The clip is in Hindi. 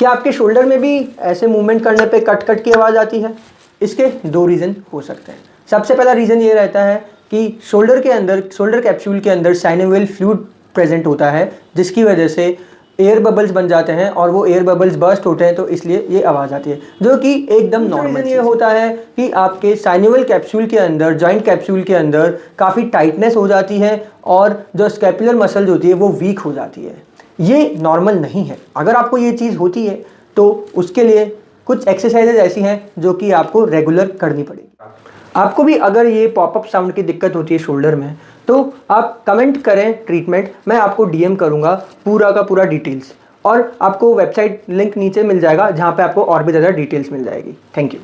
क्या आपके शोल्डर में भी ऐसे मूवमेंट करने पे कट कट की आवाज़ आती है? इसके दो रीज़न हो सकते हैं। सबसे पहला रीज़न ये रहता है कि शोल्डर के अंदर, शोल्डर कैप्सूल के अंदर साइनोवियल फ्लूइड प्रेजेंट होता है, जिसकी वजह से एयर बबल्स बन जाते हैं और वो एयर बबल्स बर्स्ट होते हैं, तो इसलिए ये आवाज़ आती है, जो कि एकदम नॉर्मल। ये होता है कि आपके साइनोवियल कैप्सूल के अंदर, जॉइंट कैप्सूल के अंदर काफ़ी टाइटनेस हो जाती है और जो स्कैपुलर मसल्स होती है वो वीक हो जाती है। ये नॉर्मल नहीं है। अगर आपको ये चीज़ होती है तो उसके लिए कुछ एक्सरसाइजेज ऐसी हैं जो कि आपको रेगुलर करनी पड़ेगी। आपको भी अगर ये पॉपअप साउंड की दिक्कत होती है शोल्डर में, तो आप कमेंट करें ट्रीटमेंट, मैं आपको डीएम करूंगा पूरा का पूरा डिटेल्स, और आपको वेबसाइट लिंक नीचे मिल जाएगा जहां पे आपको और भी ज़्यादा डिटेल्स मिल जाएगी। Thank you.